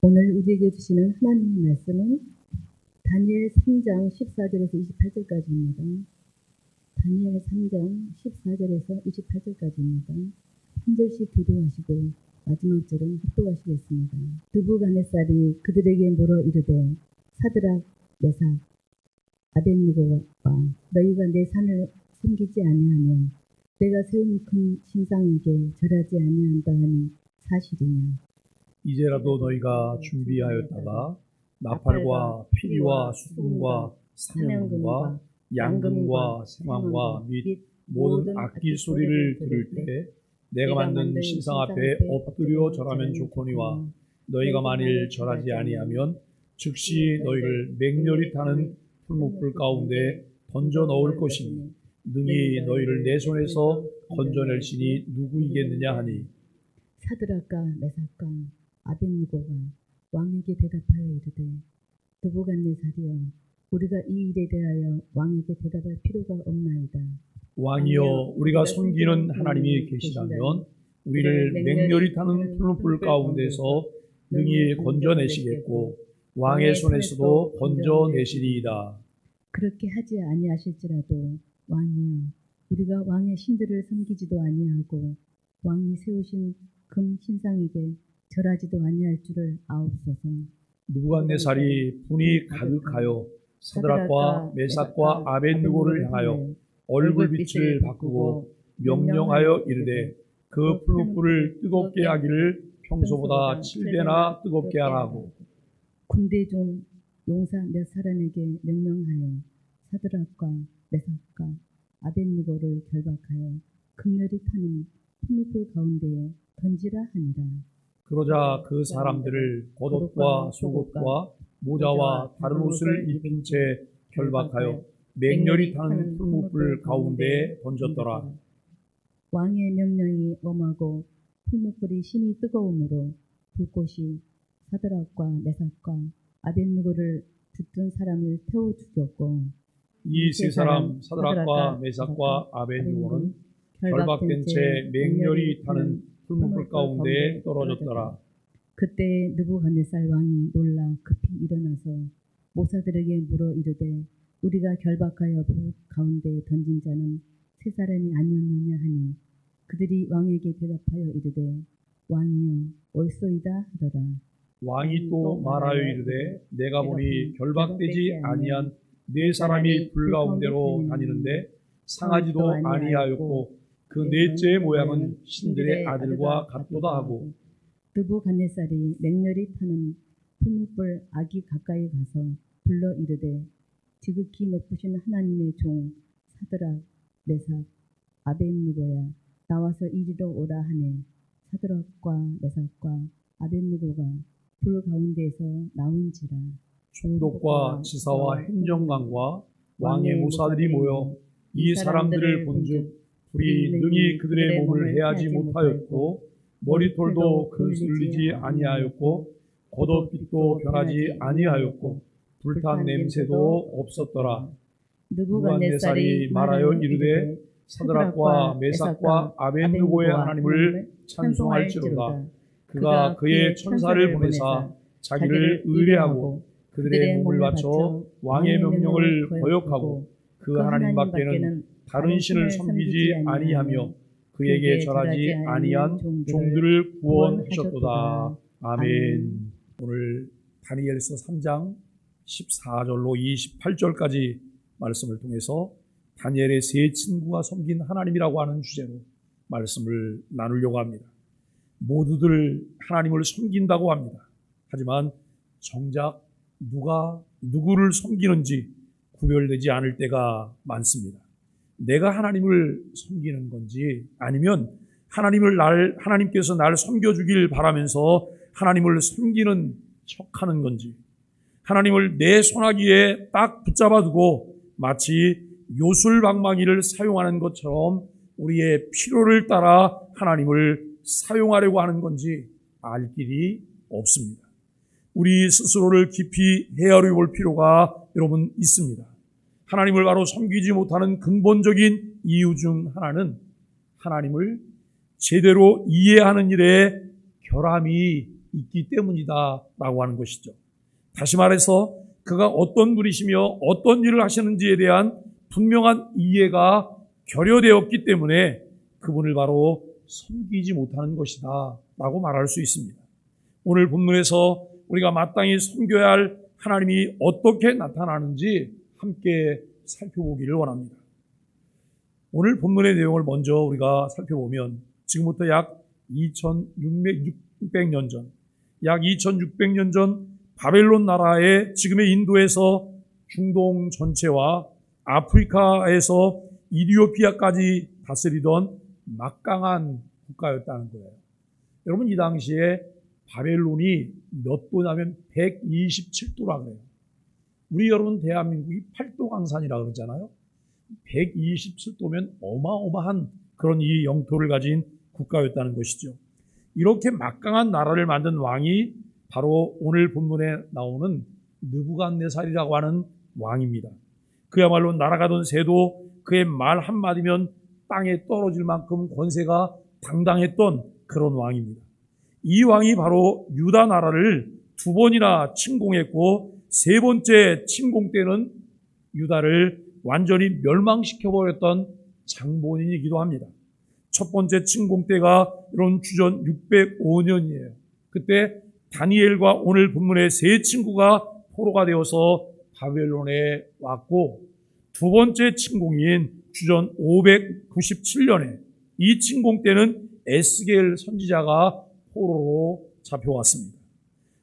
오늘 우리에게 주시는 하나님의 말씀은 다니엘 3장 14절에서 28절까지입니다. 다니엘 3장 14절에서 28절까지입니다. 한 절씩 교도하시고 마지막 절은 합독하시겠습니다. 느부갓네살이 그들에게 물어 이르되 사드락, 메삭, 아벳느고와 너희가 내 산을 섬기지 아니하며 내가 세운 큰 신상에게 절하지 아니한다 하니 사실이냐. 이제라도 너희가 준비하였다가 나팔과 피리와 수금과 사명금과 양금과 생황과 및 모든 악기 소리를 들을 때 내가 만든 신상 앞에 엎드려 절하면 좋거니와 너희가 만일 절하지 아니하면 즉시 너희를 맹렬히 타는 풀무불 가운데 던져 넣을 것이니 능히 너희를 내 손에서 건져낼 신이 누구이겠느냐 하니 사드락과 메삭과 아벳느고가 왕에게 대답하여 이르되 느부갓네살이여 우리가 이 일에 대하여 왕에게 대답할 필요가 없나이다. 왕이여 우리가 섬기는 하나님이 계시다면 우리를 맹렬히 타는 풀무불 가운데서 능히 건져내시겠고 왕의 손에서도 건져내시리이다. 그렇게 하지 아니하실지라도 왕이여 우리가 왕의 신들을 섬기지도 아니하고 왕이 세우신 금 신상에게 절하지도 아니할 줄을 아옵소서. 느부갓네살이 분이 가득하여 사드락과 메삭과 아벳느고를 향하여 얼굴빛을 바꾸고 명령하여 이르되 그 풀무불을 뜨겁게 하기를 평소보다 7배나 뜨겁게 하라고. 군대 중 용사 몇 사람에게 명령하여 사드락과 메삭과 아벳느고를 결박하여 극렬히 타는 풀무불 가운데에 던지라 하니라. 그러자 그 사람들을 겉옷과 속옷과 모자와 다른 옷을 입힌 채 결박하여 맹렬히 타는 풀무불 가운데에 던졌더라. 왕의 명령이 엄하고 풀무불이 심히 뜨거우므로 불꽃이 사드락과 메삭과 아벳느고를 붙든 사람을 태워 죽였고 이 세 사람 사드락과 메삭과 아벳느고는 결박된 채 맹렬히 타는 풀무불 가운데에 떨어졌더라. 그때 느부갓네살 왕이 놀라 급히 일어나서 모사들에게 물어 이르되 우리가 결박하여 불 가운데에 던진 자는 세 사람이 아니었느냐 하니 그들이 왕에게 대답하여 이르되 왕이여 옳소이다 하더라. 왕이 또 말하여 이르되 내가 보니 결박되지 아니한 네 사람이 불 가운데로 다니는데 상하지도 아니하였고 그 넷째의 모양은 신들의 아들과 같도다 하고. 느부갓네살이 맹렬히 타는 풀무불 악이 가까이 가서 불러 이르되 지극히 높으신 하나님의 종 사드락 메삭 아벳느고야 나와서 이리로 오라 하네. 사드락과 메삭과 아벳느고가 불 가운데에서 나온지라. 총독과 지사와 행정관과 왕의 모사들이 모여 이 사람들을 본즉 불이 능히 그들의 몸을 해하지 못하였고 머리털도 그슬리지 아니하였고 겉옷빛도 변하지 아니하였고 불탄 냄새도 없었더라. 느부갓네살이 말하여 이르되 사드락과 메삭과 아벳느고의 하나님을 찬송할지로다. 그가 그의 천사를 보내사 자기를 의뢰하고 그들의 몸을 바쳐 왕의 명령을 거역하고 그 하나님 밖에는 다른 신을 섬기지 아니하며 그에게 절하지 아니한 종들을 구원하셨도다. 아멘. 오늘 다니엘서 3장 14절로 28절까지 말씀을 통해서 다니엘의 세 친구가 섬긴 하나님이라고 하는 주제로 말씀을 나누려고 합니다. 모두들 하나님을 섬긴다고 합니다. 하지만 정작 누가 누구를 섬기는지 구별되지 않을 때가 많습니다. 내가 하나님을 섬기는 건지 아니면 하나님께서 나를 섬겨주길 바라면서 하나님을 섬기는 척하는 건지, 하나님을 내 손아귀에 딱 붙잡아두고 마치 요술방망이를 사용하는 것처럼 우리의 필요를 따라 하나님을 사용하려고 하는 건지 알 길이 없습니다. 우리 스스로를 깊이 헤아려 볼 필요가 여러분 있습니다. 하나님을 바로 섬기지 못하는 근본적인 이유 중 하나는 하나님을 제대로 이해하는 일에 결함이 있기 때문이다라고 하는 것이죠. 다시 말해서 그가 어떤 분이시며 어떤 일을 하시는지에 대한 분명한 이해가 결여되었기 때문에 그분을 바로 섬기지 못하는 것이다 라고 말할 수 있습니다. 오늘 본문에서 우리가 마땅히 섬겨야 할 하나님이 어떻게 나타나는지 함께 살펴보기를 원합니다. 오늘 본문의 내용을 먼저 우리가 살펴보면 지금부터 약 2600년 전, 약 2600년 전 바벨론 나라의 지금의 인도에서 중동 전체와 아프리카에서 이디오피아까지 다스리던 막강한 국가였다는 거예요. 여러분, 이 당시에 바벨론이 몇 도냐면 127도라 그래요. 우리 여러분 대한민국이 8도 강산이라 그러잖아요. 127도면 어마어마한 그런 이 영토를 가진 국가였다는 것이죠. 이렇게 막강한 나라를 만든 왕이 바로 오늘 본문에 나오는 느부갓네살이라고 하는 왕입니다. 그야말로 날아가던 새도 그의 말 한마디면 땅에 떨어질 만큼 권세가 당당했던 그런 왕입니다. 이 왕이 바로 유다 나라를 2번이나 침공했고 3번째 침공 때는 유다를 완전히 멸망시켜버렸던 장본인이기도 합니다. 첫 번째 침공 때가 이런 주전 605년이에요. 그때 다니엘과 오늘 본문의 세 친구가 포로가 되어서 바벨론에 왔고, 2번째 침공인 주전 597년에 이 침공 때는 에스겔 선지자가 포로로 잡혀왔습니다.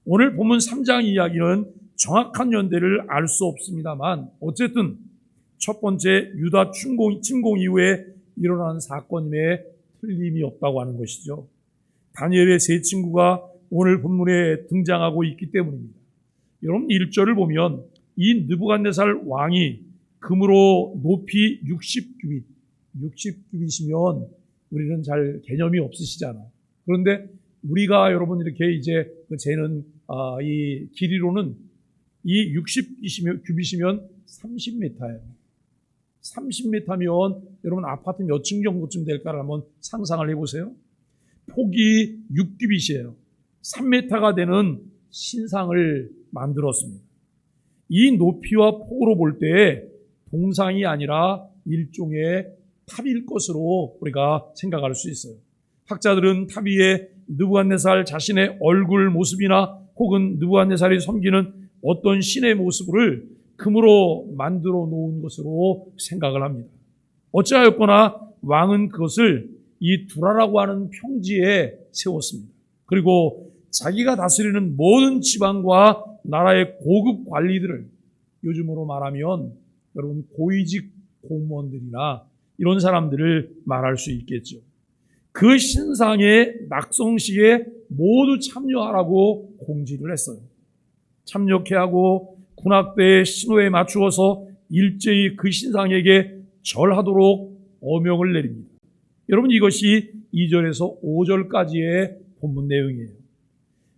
오늘 본문 3장 이야기는 정확한 연대를 알 수 없습니다만 어쨌든 첫 번째 유다 침공 이후에 일어난 사건임에 틀림이 없다고 하는 것이죠. 다니엘의 세 친구가 오늘 본문에 등장하고 있기 때문입니다. 여러분 1절을 보면 이 느부갓네살 왕이 금으로 높이 60규빗, 60규빗이면 우리는 잘 개념이 없으시잖아요. 그런데 우리가 여러분 이렇게 이제 재는 이 길이로는 이 60규빗이면 30m예요. 30m면 여러분 아파트 몇 층 정도쯤 될까를 한번 상상을 해보세요. 폭이 6규빗이에요. 3m가 되는 신상을 만들었습니다. 이 높이와 폭으로 볼 때 동상이 아니라 일종의 탑일 것으로 우리가 생각할 수 있어요. 학자들은 탑 위에 느부갓네살 자신의 얼굴 모습이나 혹은 느부갓네살이 섬기는 어떤 신의 모습을 금으로 만들어 놓은 것으로 생각을 합니다. 어찌하였거나 왕은 그것을 이 두라라고 하는 평지에 세웠습니다. 그리고 자기가 다스리는 모든 지방과 나라의 고급 관리들을, 요즘으로 말하면 여러분 고위직 공무원들이나 이런 사람들을 말할 수 있겠죠. 그 신상의 낙성식에 모두 참여하라고 공지를 했어요. 참여케 하고 군악대의 신호에 맞추어서 일제히 그 신상에게 절하도록 어명을 내립니다. 여러분 이것이 2절에서 5절까지의 본문 내용이에요.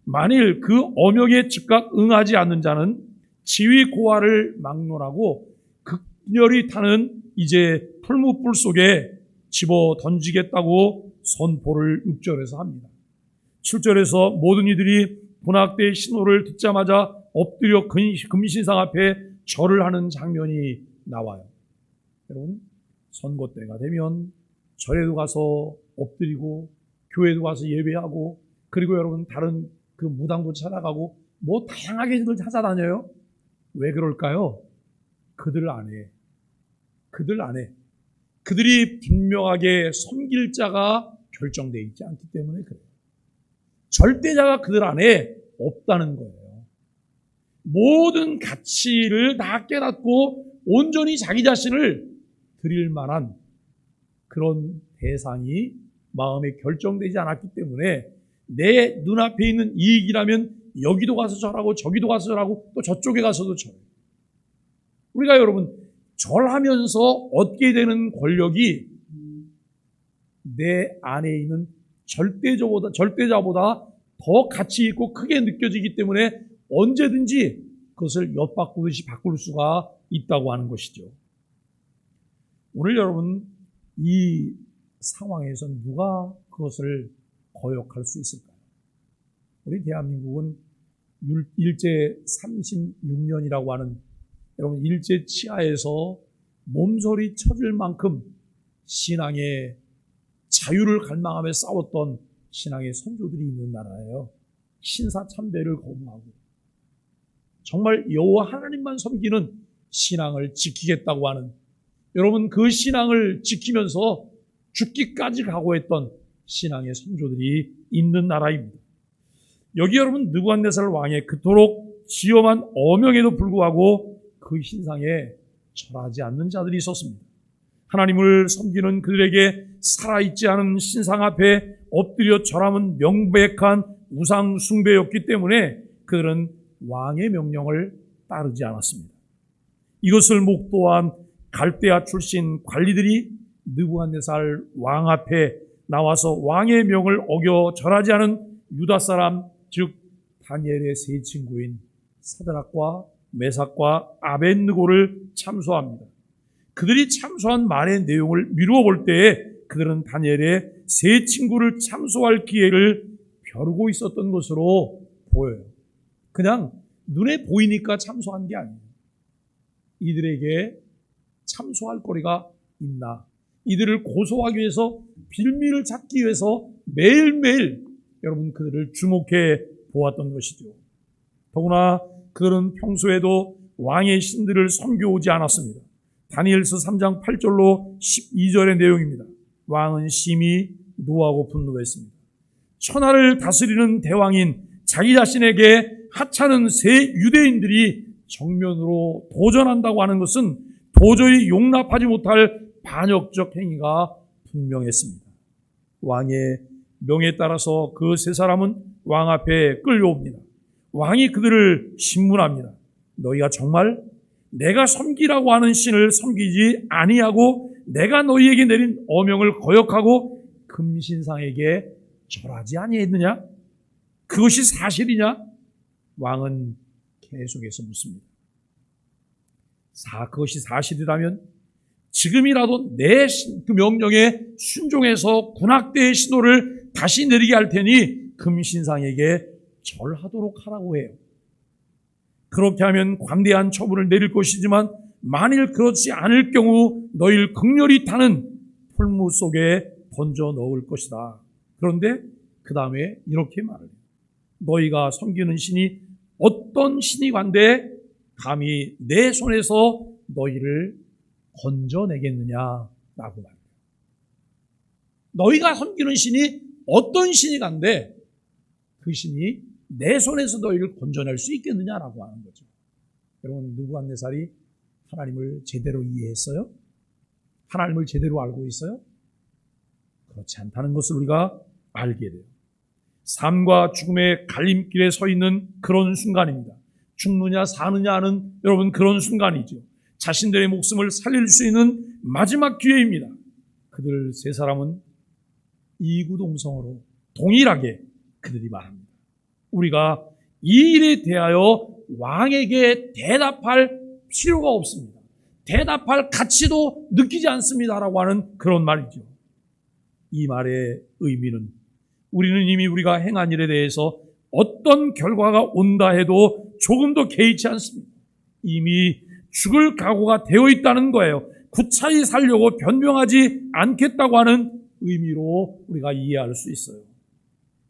만일 그 어명에 즉각 응하지 않는 자는 지위 고하를 막론하고 극렬히 타는 이제 풀무불 속에 집어 던지겠다고 선포를 6절에서 합니다. 7절에서 모든 이들이 군악대의 신호를 듣자마자 엎드려 금신상 앞에 절을 하는 장면이 나와요. 여러분 선거 때가 되면 절에도 가서 엎드리고 교회도 가서 예배하고 그리고 여러분 다른 그 무당도 찾아가고 뭐 다양하게들 찾아다녀요. 왜 그럴까요? 그들 안에 그들이 분명하게 섬길 자가 결정되어 있지 않기 때문에 그래요. 절대자가 그들 안에 없다는 거예요. 모든 가치를 다 깨닫고 온전히 자기 자신을 드릴 만한 그런 대상이 마음에 결정되지 않았기 때문에 내 눈앞에 있는 이익이라면 여기도 가서 절하고 저기도 가서 절하고 또 저쪽에 가서도 절해요. 우리가 여러분 절하면서 얻게 되는 권력이 내 안에 있는 절대자보다 더 가치 있고 크게 느껴지기 때문에 언제든지 그것을 엿바꾸듯이 바꿀 수가 있다고 하는 것이죠. 오늘 여러분 이 상황에서 누가 그것을 거역할 수 있을까요? 우리 대한민국은 일제 36년이라고 하는, 여러분, 일제 치하에서 몸서리 쳐질 만큼 신앙의 자유를 갈망하며 싸웠던 신앙의 선조들이 있는 나라예요. 신사참배를 거부하고 정말 여호와 하나님만 섬기는 신앙을 지키겠다고 하는, 여러분, 그 신앙을 지키면서 죽기까지 각오했던 신앙의 선조들이 있는 나라입니다. 여기 여러분, 느부갓네살 왕의 그토록 지엄한 어명에도 불구하고 그 신상에 절하지 않는 자들이 있었습니다. 하나님을 섬기는 그들에게 살아있지 않은 신상 앞에 엎드려 절함은 명백한 우상 숭배였기 때문에 그들은 왕의 명령을 따르지 않았습니다. 이것을 목도한 갈대아 출신 관리들이 느부갓네살 왕 앞에 나와서 왕의 명을 어겨 절하지 않은 유다 사람, 즉 다니엘의 세 친구인 사드락과 메삭과 아벳느고를 참소합니다. 그들이 참소한 말의 내용을 미루어 볼 때에 그들은 다니엘의 세 친구를 참소할 기회를 벼르고 있었던 것으로 보여요. 그냥 눈에 보이니까 참소한 게 아니에요. 이들에게 참소할 거리가 있나, 이들을 고소하기 위해서, 빌미를 찾기 위해서 매일매일 여러분 그들을 주목해 보았던 것이죠. 더구나 그들은 평소에도 왕의 신들을 섬겨오지 않았습니다. 다니엘서 3장 8절로 12절의 내용입니다. 왕은 심히 노하고 분노했습니다. 천하를 다스리는 대왕인 자기 자신에게 하찮은 세 유대인들이 정면으로 도전한다고 하는 것은 도저히 용납하지 못할 반역적 행위가 분명했습니다. 왕의 명에 따라서 그 세 사람은 왕 앞에 끌려옵니다. 왕이 그들을 신문합니다. 너희가 정말 내가 섬기라고 하는 신을 섬기지 아니하고 내가 너희에게 내린 어명을 거역하고 금신상에게 절하지 아니했느냐? 그것이 사실이냐? 왕은 계속해서 묻습니다. 그것이 사실이라면 지금이라도 내 그 명령에 순종해서 군악대의 신호를 다시 내리게 할 테니 금신상에게 절하도록 하라고 해요. 그렇게 하면 관대한 처분을 내릴 것이지만 만일 그렇지 않을 경우 너희를 극렬히 타는 풀무 속에 던져 넣을 것이다. 그런데 그 다음에 이렇게 말해요. 너희가 섬기는 신이 어떤 신이 간데 감히 내 손에서 너희를 건져내겠느냐라고 말해요. 너희가 섬기는 신이 어떤 신이 간데 그 신이 내 손에서 너희를 건져낼 수 있겠느냐라고 하는 거죠. 여러분, 느부갓네살이 하나님을 제대로 이해했어요? 하나님을 제대로 알고 있어요? 그렇지 않다는 것을 우리가 알게 돼요. 삶과 죽음의 갈림길에 서 있는 그런 순간입니다. 죽느냐 사느냐 하는 여러분 그런 순간이죠. 자신들의 목숨을 살릴 수 있는 마지막 기회입니다. 그들 세 사람은 이구동성으로 동일하게 그들이 말합니다. 우리가 이 일에 대하여 왕에게 대답할 필요가 없습니다. 대답할 가치도 느끼지 않습니다라고 하는 그런 말이죠. 이 말의 의미는 우리는 이미 우리가 행한 일에 대해서 어떤 결과가 온다 해도 조금도 개의치 않습니다. 이미 죽을 각오가 되어 있다는 거예요. 구차히 살려고 변명하지 않겠다고 하는 의미로 우리가 이해할 수 있어요.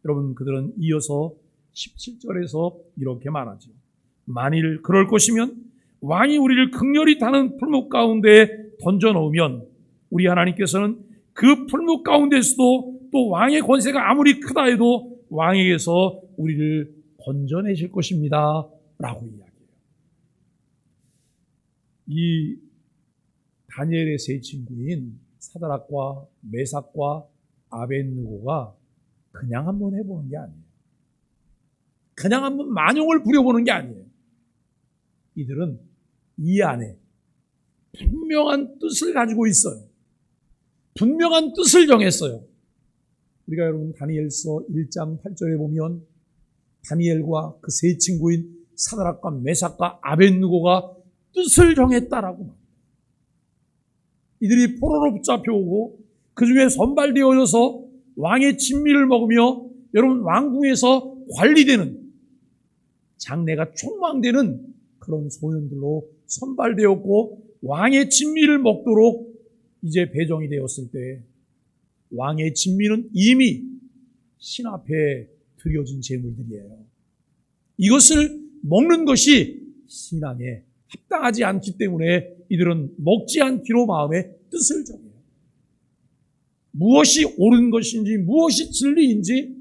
여러분, 그들은 이어서 17절에서 이렇게 말하죠. 만일 그럴 것이면 왕이 우리를 극렬히 타는 풀무 가운데 던져놓으면 우리 하나님께서는 그 풀무 가운데서도 또 왕의 권세가 아무리 크다 해도 왕에게서 우리를 건져내실 것입니다 라고 이야기해요. 이 다니엘의 세 친구인 사드락과 메삭과 아벳느고가 그냥 한번 해보는 게 아니에요. 그냥 한번 만용을 부려보는 게 아니에요. 이들은 이 안에 분명한 뜻을 가지고 있어요. 분명한 뜻을 정했어요. 우리가 여러분 다니엘서 1장 8절에 보면 다니엘과 그 세 친구인 사드락과 메삭과 아벳느고가 뜻을 정했다라고 말합니다. 이들이 포로로 붙잡혀오고 그 중에 선발되어져서 왕의 진미를 먹으며 여러분 왕궁에서 관리되는, 장래가 촉망되는 그런 소년들로 선발되었고 왕의 진미를 먹도록 이제 배정이 되었을 때 왕의 진미는 이미 신 앞에 드려진 제물들이에요. 이것을 먹는 것이 신앙에 합당하지 않기 때문에 이들은 먹지 않기로 마음의 뜻을 정해요. 무엇이 옳은 것인지 무엇이 진리인지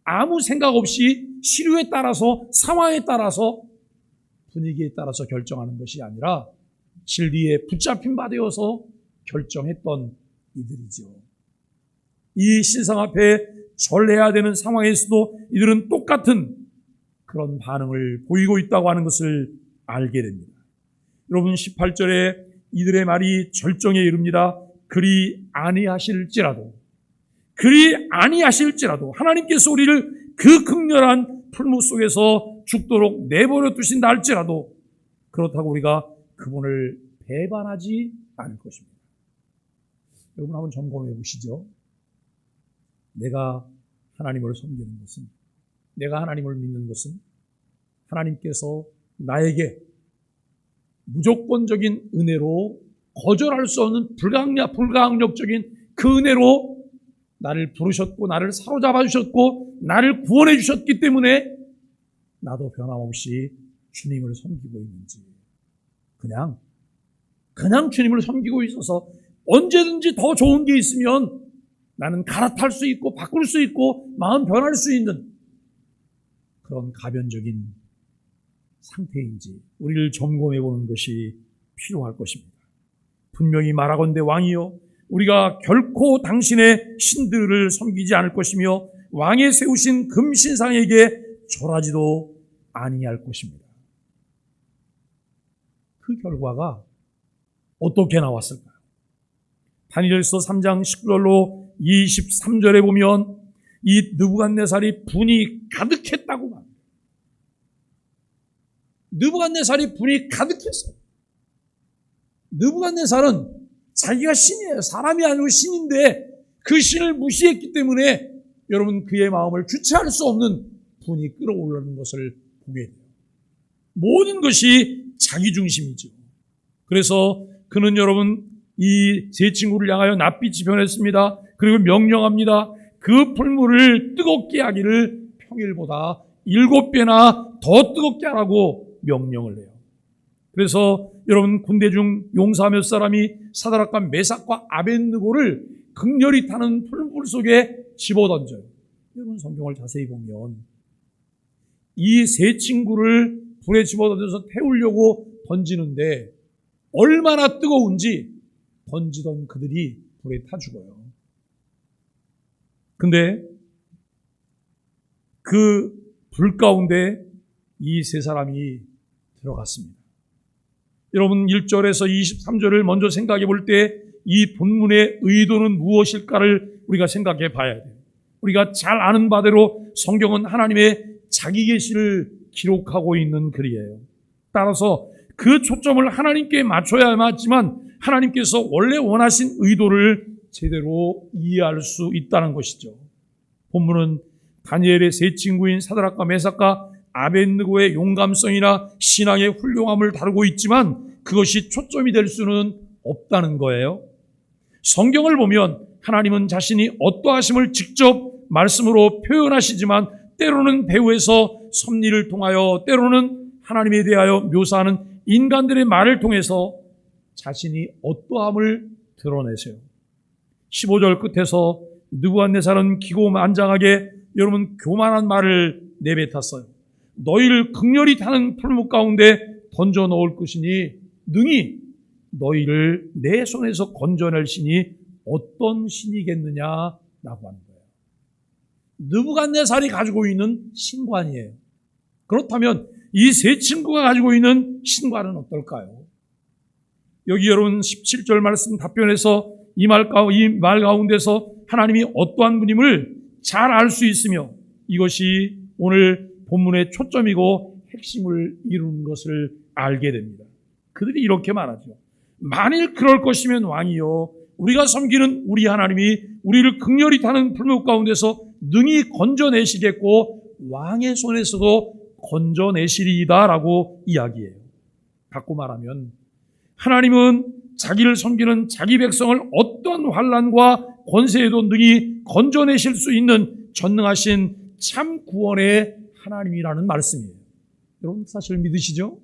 아무 생각 없이 시류에 따라서 상황에 따라서 분위기에 따라서 결정하는 것이 아니라 진리에 붙잡힌 바 되어서 결정했던 이들이죠. 이 신상 앞에 절해야 되는 상황에서도 이들은 똑같은 그런 반응을 보이고 있다고 하는 것을 알게 됩니다. 여러분 18절에 이들의 말이 절정에 이릅니다. 그리 아니하실지라도 하나님께서 우리를 그 극렬한 풀무 속에서 죽도록 내버려 두신다 할지라도 그렇다고 우리가 그분을 배반하지 않을 것입니다. 여러분 한번 점검해 보시죠. 내가 하나님을 섬기는 것은, 내가 하나님을 믿는 것은 하나님께서 나에게 무조건적인 은혜로 거절할 수 없는 불가항력적인 그 은혜로 나를 부르셨고 나를 사로잡아 주셨고 나를 구원해 주셨기 때문에 나도 변함없이 주님을 섬기고 있는지, 그냥 주님을 섬기고 있어서 언제든지 더 좋은 게 있으면 나는 갈아탈 수 있고 바꿀 수 있고 마음 변할 수 있는 그런 가변적인 상태인지 우리를 점검해 보는 것이 필요할 것입니다. 분명히 말하건대 왕이여 우리가 결코 당신의 신들을 섬기지 않을 것이며 왕의 세우신 금신상에게 절하지도 아니할 것입니다. 그 결과가 어떻게 나왔을까요? 다니엘서 3장 19절로 23절에 보면 이 느부갓네살이 분이 가득했다고 말합니다. 느부갓네살이 분이 가득했어요. 느부갓네살은 자기가 신이에요. 사람이 아니고 신인데 그 신을 무시했기 때문에 여러분 그의 마음을 주체할 수 없는 분이 끌어올라는 것을 보게 돼요. 모든 것이 자기 중심이죠. 그래서 그는 여러분 이 세 친구를 향하여 낯빛이 변했습니다. 그리고 명령합니다. 그 풀물을 뜨겁게 하기를 평일보다 7배나 더 뜨겁게 하라고 명령을 해요. 그래서 여러분 군대 중 용사 몇 사람이 사드락과 메삭과 아벳느고를 극렬히 타는 풀물 속에 집어던져요. 여러분 성경을 자세히 보면 이 세 친구를 불에 집어던져서 태우려고 던지는데 얼마나 뜨거운지 던지던 그들이 불에 타 죽어요. 근데 그 불 가운데 이 세 사람이 들어갔습니다. 여러분 1절에서 23절을 먼저 생각해 볼 때 이 본문의 의도는 무엇일까를 우리가 생각해 봐야 돼요. 우리가 잘 아는 바대로 성경은 하나님의 자기 계시를 기록하고 있는 글이에요. 따라서 그 초점을 하나님께 맞춰야 맞지만 하나님께서 원래 원하신 의도를 제대로 이해할 수 있다는 것이죠. 본문은 다니엘의 세 친구인 사드락과 메삭과 아벳느고의 용감성이나 신앙의 훌륭함을 다루고 있지만 그것이 초점이 될 수는 없다는 거예요. 성경을 보면 하나님은 자신이 어떠하심을 직접 말씀으로 표현하시지만 때로는 배후에서 섭리를 통하여 때로는 하나님에 대하여 묘사하는 인간들의 말을 통해서 자신이 어떠함을 드러내세요. 15절 끝에서 느부갓네살은 기고만장하게 여러분 교만한 말을 내뱉었어요. 너희를 극렬히 타는 풀무 가운데 던져 넣을 것이니 능히 너희를 내 손에서 건져낼 신이 어떤 신이겠느냐라고 하는 거예요. 느부갓네살이 가지고 있는 신관이에요. 그렇다면 이 세 친구가 가지고 있는 신관은 어떨까요? 여기 여러분 17절 말씀 답변에서 이 말 가운데서 하나님이 어떠한 분임을 잘 알 수 있으며 이것이 오늘 본문의 초점이고 핵심을 이루는 것을 알게 됩니다. 그들이 이렇게 말하죠. 만일 그럴 것이면 왕이여 우리가 섬기는 우리 하나님이 우리를 극렬히 타는 풀무 가운데서 능히 건져내시겠고 왕의 손에서도 건져내시리이다라고 이야기해요. 바꿔 말하면 하나님은 자기를 섬기는 자기 백성을 어떤 환난과 권세에도 능히 건져내실 수 있는 전능하신 참 구원의 하나님이라는 말씀이에요. 여러분 사실 믿으시죠?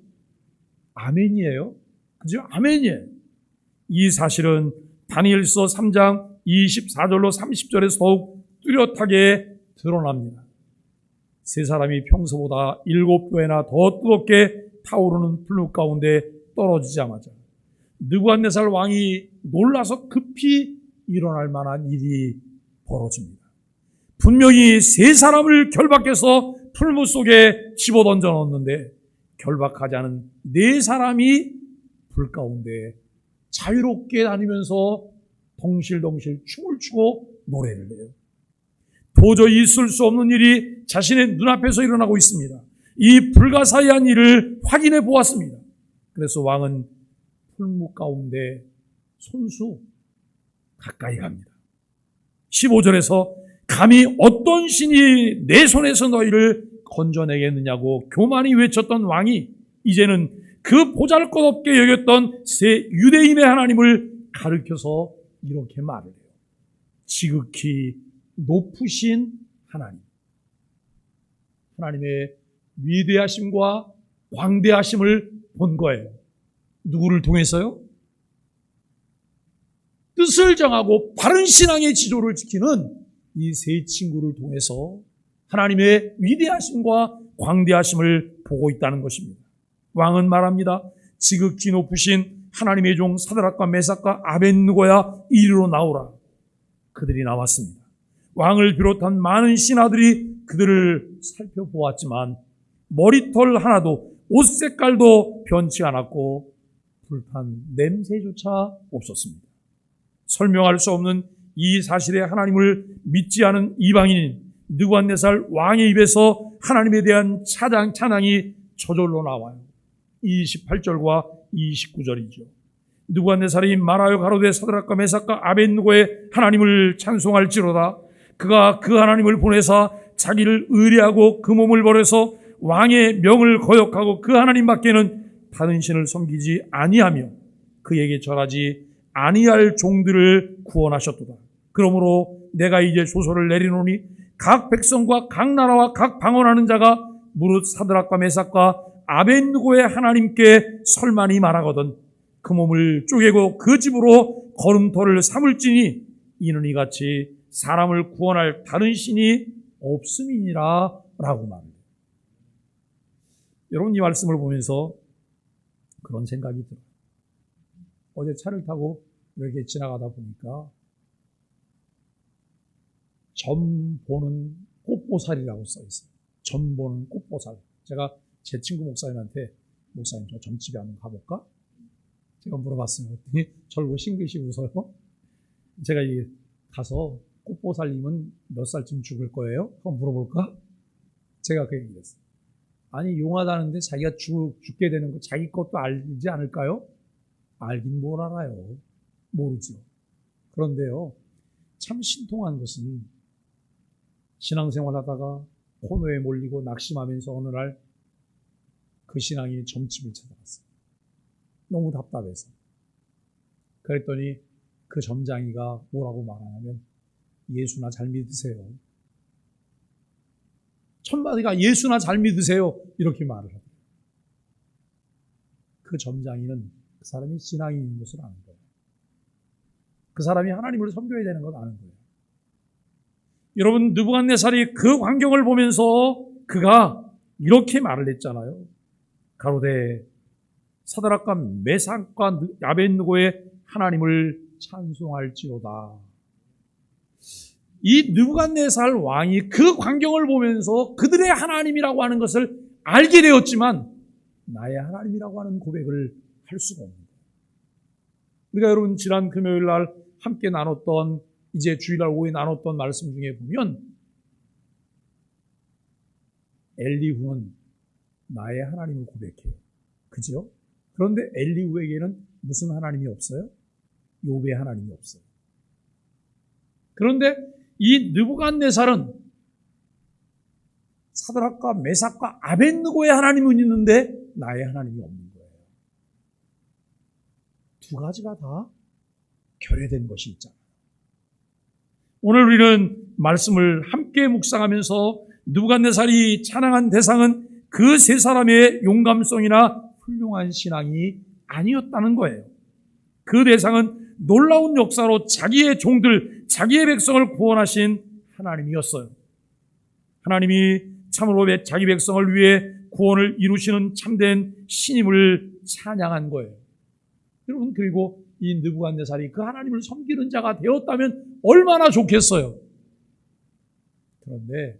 아멘이에요. 그죠? 아멘이에요. 이 사실은 다니엘서 3장 24절로 30절에서 더욱 뚜렷하게 드러납니다. 세 사람이 평소보다 7배나 더 뜨겁게 타오르는 불꽃 가운데 떨어지자마자 느부갓네살 왕이 놀라서 급히 일어날 만한 일이 벌어집니다. 분명히 세 사람을 결박해서 풀무 속에 집어던져 넣었는데 결박하지 않은 네 사람이 불 가운데 자유롭게 다니면서 덩실덩실 춤을 추고 노래를 해요. 도저히 있을 수 없는 일이 자신의 눈앞에서 일어나고 있습니다. 이 불가사의한 일을 확인해 보았습니다. 그래서 왕은 풀무 가운데 손수 가까이 갑니다. 15절에서 감히 어떤 신이 내 손에서 너희를 건져내겠느냐고 교만히 외쳤던 왕이 이제는 그 보잘것없게 여겼던 세 유대인의 하나님을 가리켜서 이렇게 말을 해요. 지극히 높으신 하나님. 하나님의 위대하심과 광대하심을 본 거예요. 누구를 통해서요? 뜻을 정하고 바른 신앙의 지조를 지키는 이 세 친구를 통해서 하나님의 위대하심과 광대하심을 보고 있다는 것입니다. 왕은 말합니다. 지극히 높으신 하나님의 종 사드락과 메삭과 아벳느고야 이리로 나오라. 그들이 나왔습니다. 왕을 비롯한 많은 신하들이 그들을 살펴보았지만 머리털 하나도 옷 색깔도 변치 않았고 불판 냄새조차 없었습니다. 설명할 수 없는 이 사실에 하나님을 믿지 않은 이방인인 느부갓네살 왕의 입에서 하나님에 대한 찬양이 저절로 나와요. 28절과 29절이죠. 느부갓네살이 말하여 가로되 사드락과 메삭과 아벳느고의 하나님을 찬송할지로다. 그가 그 하나님을 보내사 자기를 의뢰하고 그 몸을 버려서 왕의 명을 거역하고 그 하나님밖에는 다른 신을 섬기지 아니하며 그에게 절하지 아니할 종들을 구원하셨도다. 그러므로 내가 이제 조서를 내리노니 각 백성과 각 나라와 각 방언하는 자가 무릇 사드락과 메삭과 아벳느고의 하나님께 설만이 말하거든 그 몸을 쪼개고 그 집으로 걸음터를 삼을지니 이는 이같이 사람을 구원할 다른 신이 없음이니라 라고 말합니다. 여러분 이 말씀을 보면서 그런 생각이 들어요. 어제 차를 타고 이렇게 지나가다 보니까 점 보는 꽃보살이라고 써 있어요. 점 보는 꽃보살. 제가 제 친구 목사님한테 목사님 저 점집에 한번 가볼까? 제가 물어봤어요. 그랬더니 저를 싱긋이 웃어요. 제가 가서 꽃보살님은 몇 살쯤 죽을 거예요? 한번 물어볼까? 제가 그 얘기를 했어요. 아니 용하다는데 자기가 죽게 되는 거 자기 것도 알지 않을까요? 알긴 뭘 알아요. 모르죠. 그런데요. 참 신통한 것은 신앙생활 하다가 코너에 몰리고 낙심하면서 어느 날 그 신앙이 점집을 찾아갔어요. 너무 답답해서. 그랬더니 그 점장이가 뭐라고 말하냐면 예수나 잘 믿으세요. 첫마디가 예수나 잘 믿으세요. 이렇게 말을 하더라고요. 그 점장이는 그 사람이 신앙이 있는 것을 아는 거예요. 그 사람이 하나님을 섬겨야 되는 걸 아는 거예요. 여러분 느부갓네살이 그 광경을 보면서 그가 이렇게 말을 했잖아요. 가로되 사드락과 메삭과 아벳느고의 하나님을 찬송할지로다. 이 느부갓네살 왕이 그 광경을 보면서 그들의 하나님이라고 하는 것을 알게 되었지만 나의 하나님이라고 하는 고백을 할 수가 없는 거예요. 우리가 여러분 지난 금요일 날 함께 나눴던 이제 주일날 오후에 나눴던 말씀 중에 보면 엘리후는 나의 하나님을 고백해요. 그죠? 그런데 엘리후에게는 무슨 하나님이 없어요? 욥의 하나님이 없어요. 그런데 이 느부갓네살은 사드락과 메삭과 아벳느고의 하나님은 있는데 나의 하나님이 없는 거예요. 두 가지가 다 결여된 것이 있잖아요. 오늘 우리는 말씀을 함께 묵상하면서 느부갓네살이 찬양한 대상은 그 세 사람의 용감성이나 훌륭한 신앙이 아니었다는 거예요. 그 대상은 놀라운 역사로 자기의 종들, 자기의 백성을 구원하신 하나님이었어요. 하나님이 참으로 자기 백성을 위해 구원을 이루시는 참된 신임을 찬양한 거예요. 여러분, 그리고 이 느부갓네살이 그 하나님을 섬기는 자가 되었다면 얼마나 좋겠어요. 그런데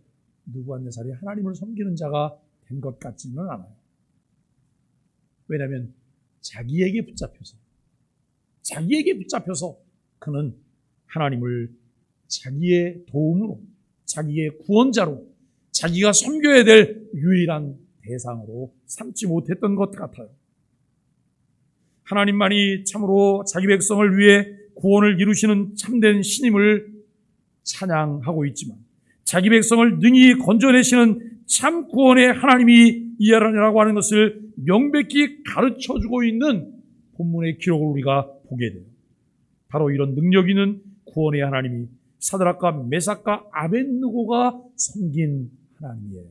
느부갓네살이 하나님을 섬기는 자가 된 것 같지는 않아요. 왜냐하면 자기에게 붙잡혀서 그는 하나님을 자기의 도움으로, 자기의 구원자로, 자기가 섬겨야 될 유일한 대상으로 삼지 못했던 것 같아요. 하나님만이 참으로 자기 백성을 위해 구원을 이루시는 참된 신임을 찬양하고 있지만 자기 백성을 능히 건져내시는 참 구원의 하나님이 이하라고 하는 것을 명백히 가르쳐주고 있는 본문의 기록을 우리가 보게 돼요. 바로 이런 능력 있는 구원의 하나님이 사드락과 메삭과 아벳느고가 섬긴 하나님이에요.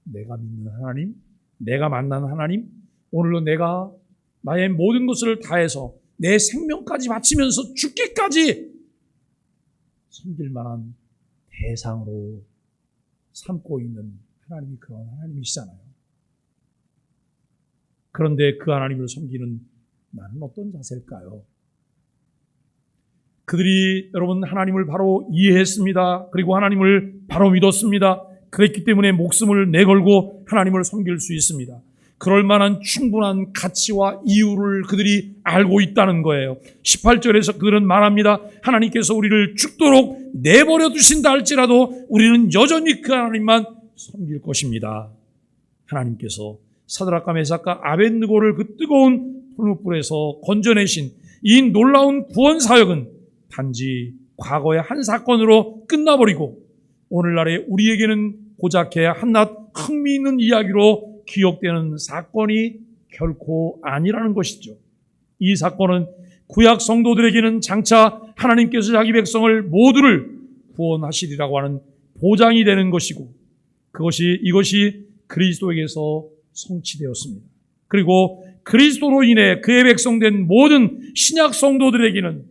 내가 믿는 하나님, 내가 만난 하나님, 오늘도 내가 나의 모든 것을 다해서 내 생명까지 바치면서 죽기까지 섬길 만한 대상으로 삼고 있는 하나님이 그런 하나님이시잖아요. 그런데 그 하나님을 섬기는 나는 어떤 자세일까요? 그들이 여러분 하나님을 바로 이해했습니다. 그리고 하나님을 바로 믿었습니다. 그랬기 때문에 목숨을 내걸고 하나님을 섬길 수 있습니다. 그럴 만한 충분한 가치와 이유를 그들이 알고 있다는 거예요. 18절에서 그들은 말합니다. 하나님께서 우리를 죽도록 내버려 두신다 할지라도 우리는 여전히 그 하나님만 섬길 것입니다. 하나님께서 사드락과 메삭과 아벳느고를 그 뜨거운 불못불에서 건져내신 이 놀라운 구원 사역은 단지 과거의 한 사건으로 끝나버리고 오늘날의 우리에게는 고작해 한낱 흥미있는 이야기로 기억되는 사건이 결코 아니라는 것이죠. 이 사건은 구약 성도들에게는 장차 하나님께서 자기 백성을 모두를 구원하시리라고 하는 보장이 되는 것이고 이것이 그리스도에게서 성취되었습니다. 그리고 그리스도로 인해 그의 백성된 모든 신약 성도들에게는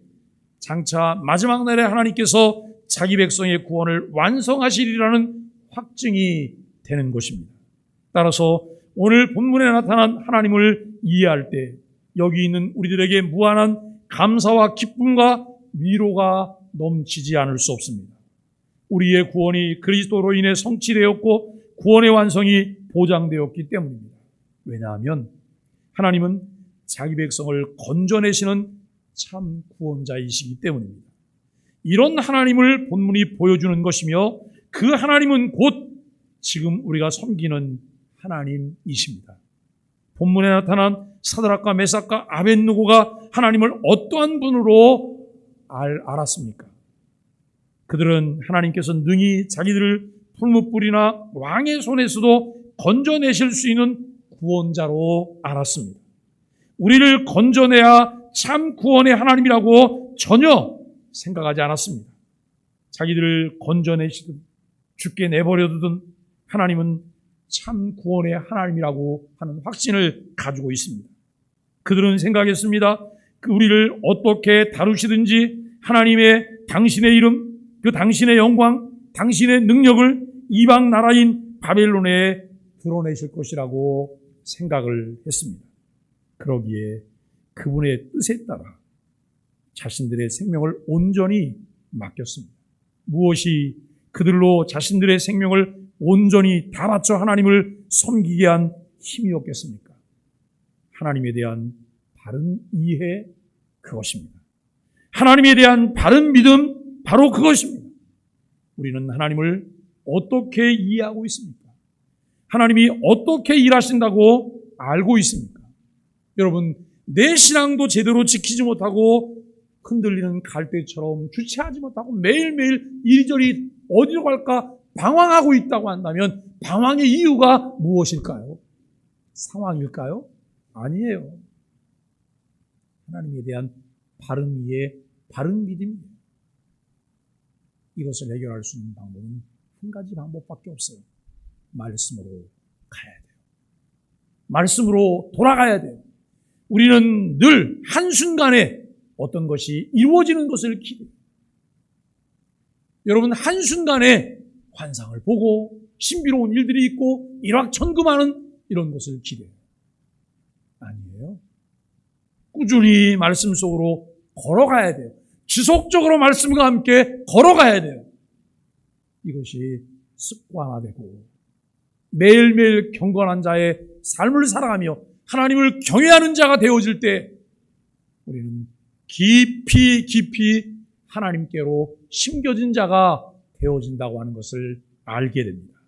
장차 마지막 날에 하나님께서 자기 백성의 구원을 완성하시리라는 확증이 되는 것입니다. 따라서 오늘 본문에 나타난 하나님을 이해할 때 여기 있는 우리들에게 무한한 감사와 기쁨과 위로가 넘치지 않을 수 없습니다. 우리의 구원이 그리스도로 인해 성취되었고 구원의 완성이 보장되었기 때문입니다. 왜냐하면 하나님은 자기 백성을 건져내시는 참 구원자이시기 때문입니다. 이런 하나님을 본문이 보여주는 것이며 그 하나님은 곧 지금 우리가 섬기는 하나님이십니다. 본문에 나타난 사드락과 메삭과 아벳느고가 하나님을 어떠한 분으로 알았습니까? 그들은 하나님께서 능히 자기들을 풀무불이나 왕의 손에서도 건져내실 수 있는 구원자로 알았습니다. 우리를 건져내야 참 구원의 하나님이라고 전혀 생각하지 않았습니다. 자기들을 건져내시든 죽게 내버려두든 하나님은 참 구원의 하나님이라고 하는 확신을 가지고 있습니다. 그들은 생각했습니다. 우리를 어떻게 다루시든지 하나님의 당신의 이름, 그 당신의 영광, 당신의 능력을 이방 나라인 바벨론에 드러내실 것이라고 생각을 했습니다. 그러기에 그분의 뜻에 따라 자신들의 생명을 온전히 맡겼습니다. 무엇이 그들로 자신들의 생명을 온전히 다 바쳐 하나님을 섬기게 한 힘이었겠습니까? 하나님에 대한 바른 이해, 그것입니다. 하나님에 대한 바른 믿음, 바로 그것입니다. 우리는 하나님을 어떻게 이해하고 있습니까? 하나님이 어떻게 일하신다고 알고 있습니까? 여러분, 내 신앙도 제대로 지키지 못하고 흔들리는 갈대처럼 주체하지 못하고 매일매일 이리저리 어디로 갈까 방황하고 있다고 한다면 방황의 이유가 무엇일까요? 상황일까요? 아니에요. 하나님에 대한 바른 이해, 바른 믿음이에요. 이것을 해결할 수 있는 방법은 한 가지 방법밖에 없어요. 말씀으로 가야 돼요. 말씀으로 돌아가야 돼요. 우리는 늘 한순간에 어떤 것이 이루어지는 것을 기대해요. 여러분, 한순간에 환상을 보고 신비로운 일들이 있고 일확천금하는 이런 것을 기대해요. 아니에요. 꾸준히 말씀 속으로 걸어가야 돼요. 지속적으로 말씀과 함께 걸어가야 돼요. 이것이 습관화되고 매일매일 경건한 자의 삶을 살아가며 하나님을 경외하는 자가 되어질 때 우리는 깊이 하나님께로 심겨진 자가 되어진다고 하는 것을 알게 됩니다.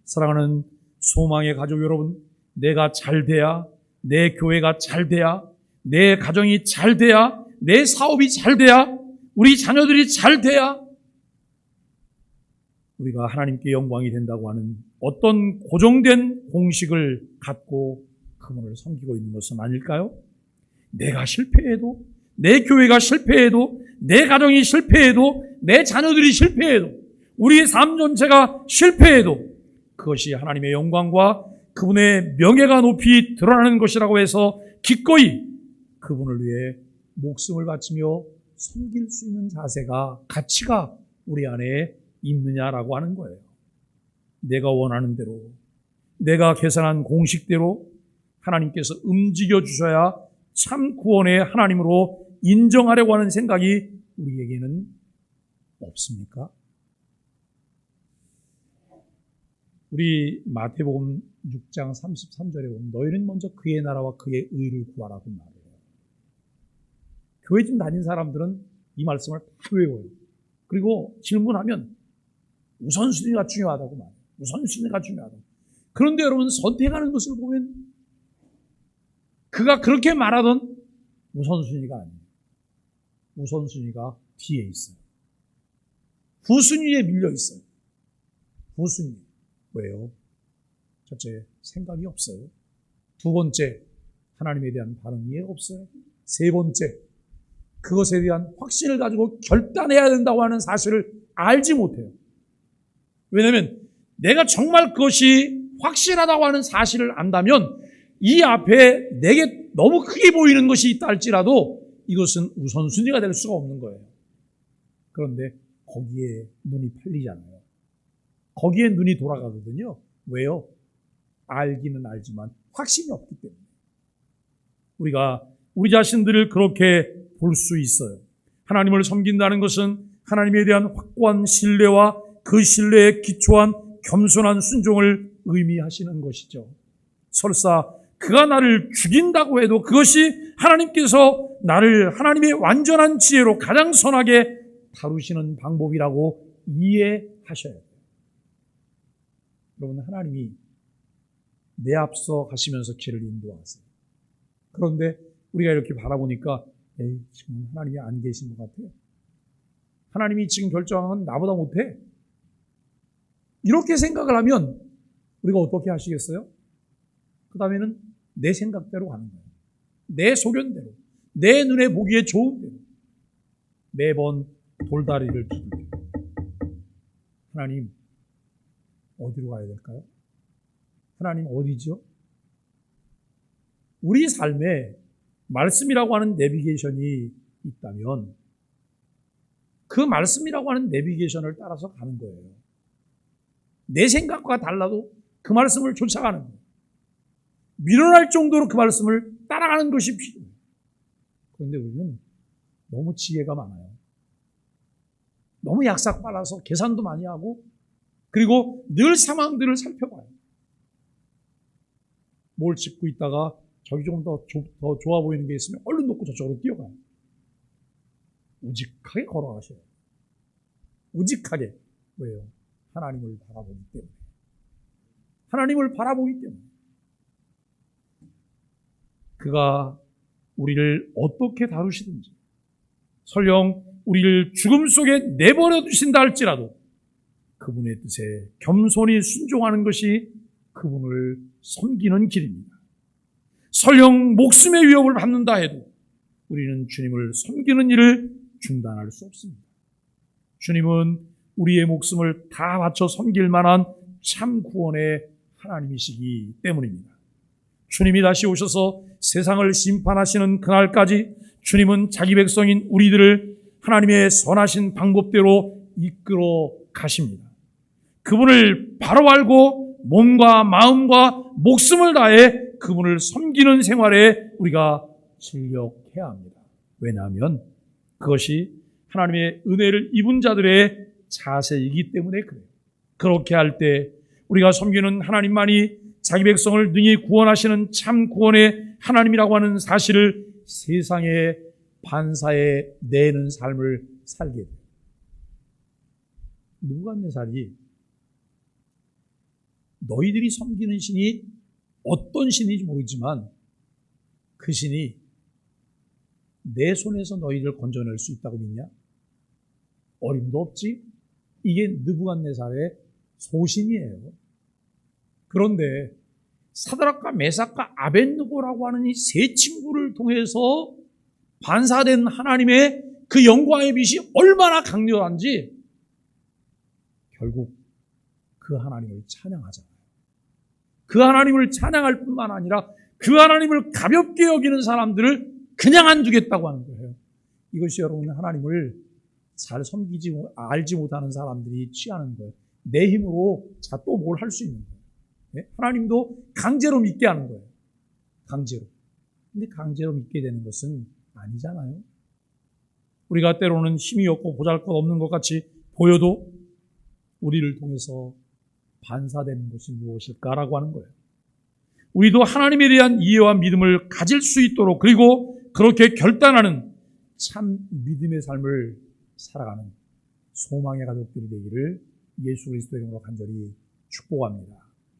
사랑하는 소망의 가족 여러분, 내가 잘 돼야, 내 교회가 잘 돼야, 내 가정이 잘 돼야, 내 사업이 잘 돼야, 우리 자녀들이 잘 돼야 우리가 하나님께 영광이 된다고 하는 어떤 고정된 공식을 갖고 그분을 섬기고 있는 것은 아닐까요? 내가 실패해도, 내 교회가 실패해도, 내 가정이 실패해도, 내 자녀들이 실패해도, 우리의 삶 전체가 실패해도 그것이 하나님의 영광과 그분의 명예가 높이 드러나는 것이라고 해서 기꺼이 그분을 위해 목숨을 바치며 섬길 수 있는 자세가, 가치가 우리 안에 있느냐라고 하는 거예요. 내가 원하는 대로, 내가 계산한 공식대로 하나님께서 움직여 주셔야 참 구원의 하나님으로 인정하려고 하는 생각이 우리에게는 없습니까? 우리 마태복음 6장 33절에 보면 너희는 먼저 그의 나라와 그의 의를 구하라고 말해요. 교회 좀 다닌 사람들은 이 말씀을 다 외워요. 그리고 질문하면 우선순위가 중요하다고 말해요. 우선순위가 중요하다고. 그런데 여러분, 선택하는 것을 보면 그가 그렇게 말하던 우선순위가 아니에요. 우선순위가 뒤에 있어요. 후순위에 밀려 있어요. 후순위. 왜요? 첫째, 생각이 없어요. 두 번째, 하나님에 대한 바른 이해가 없어요. 세 번째, 그것에 대한 확신을 가지고 결단해야 된다고 하는 사실을 알지 못해요. 왜냐하면 내가 정말 그것이 확실하다고 하는 사실을 안다면 이 앞에 내게 너무 크게 보이는 것이 있다 할지라도 이것은 우선순위가 될 수가 없는 거예요. 그런데 거기에 눈이 팔리잖아요. 거기에 눈이 돌아가거든요. 왜요? 알기는 알지만 확신이 없기 때문에. 우리가 우리 자신들을 그렇게 볼 수 있어요. 하나님을 섬긴다는 것은 하나님에 대한 확고한 신뢰와 그 신뢰에 기초한 겸손한 순종을 의미하시는 것이죠. 설사 그가 나를 죽인다고 해도 그것이 하나님께서 나를 하나님의 완전한 지혜로 가장 선하게 다루시는 방법이라고 이해하셔야 돼요. 여러분, 하나님이 내 앞서 가시면서 길을 인도하세요. 그런데 우리가 이렇게 바라보니까 지금 하나님이 안 계신 것 같아요. 하나님이 지금 결정한 건 나보다 못해. 이렇게 생각을 하면 우리가 어떻게 하시겠어요? 그 다음에는 내 생각대로 가는 거예요. 내 소견대로, 내 눈에 보기에 좋은 대로 매번 돌다리를 두들겨요. 하나님, 어디로 가야 될까요? 하나님 어디죠? 우리 삶에 말씀이라고 하는 내비게이션이 있다면 그 말씀이라고 하는 내비게이션을 따라서 가는 거예요. 내 생각과 달라도 그 말씀을 쫓아가는 거예요. 밀어날 정도로 그 말씀을 따라가는 것이 필요해요. 그런데 우리는 너무 지혜가 많아요. 너무 약삭빨라서 계산도 많이 하고 그리고 늘 상황들을 살펴봐요. 뭘 짚고 있다가 저기 좀 더 좋아 보이는 게 있으면 얼른 놓고 저쪽으로 뛰어가요. 우직하게 걸어가셔요. 우직하게. 왜요? 하나님을 바라보기 때문에. 하나님을 바라보기 때문에. 그가 우리를 어떻게 그분의 뜻에 겸손히 순종하는 것이 그분을 섬기는 길입니다. 설령 목숨의 위협을 받는다 해도 우리는 주님을 섬기는 일을 중단할 수 없습니다. 주님은 우리의 목숨을 다 바쳐 섬길 만한 참 구원의 하나님이시기 때문입니다. 주님이 다시 오셔서 세상을 심판하시는 그날까지 주님은 자기 백성인 우리들을 하나님의 선하신 방법대로 이끌어 가십니다. 그분을 바로 알고 몸과 마음과 목숨을 다해 그분을 섬기는 생활에 우리가 즐겨해야 합니다. 왜냐하면 그것이 하나님의 은혜를 입은 자들의 자세이기 때문에 그래요. 그렇게 할 때 우리가 섬기는 하나님만이 자기 백성을 능히 구원하시는 참 구원의 하나님이라고 하는 사실을 세상에 반사해 내는 삶을 살게 돼요. 느부갓네살이 너희들이 섬기는 신이 어떤 신인지 모르지만 그 신이 내 손에서 너희를 건져낼 수 있다고 믿냐? 어림도 없지? 이게 느부갓네살의 소신이에요. 그런데 사드락과 메삭과 아벳느고라고 하는 이 세 친구를 통해서 반사된 하나님의 그 영광의 빛이 얼마나 강렬한지 결국 그 하나님을 찬양하잖아요. 그 하나님을 찬양할 뿐만 아니라 그 하나님을 가볍게 여기는 사람들을 그냥 안 두겠다고 하는 거예요. 이것이 여러분 하나님을 잘 알지 못하는 사람들이 취하는 거예요. 내 힘으로 자 또 뭘 할 수 있는 거예요. 네? 하나님도 강제로 믿게 하는 거예요. 강제로. 근데 강제로 믿게 되는 것은 아니잖아요. 우리가 때로는 힘이 없고 보잘것없는 것 같이 보여도 우리를 통해서 반사되는 것이 무엇일까라고 하는 거예요. 우리도 하나님에 대한 이해와 믿음을 가질 수 있도록 그리고 그렇게 결단하는 참 믿음의 삶을 살아가는 소망의 가족들이 되기를 예수 그리스도 이름으로 간절히 축복합니다.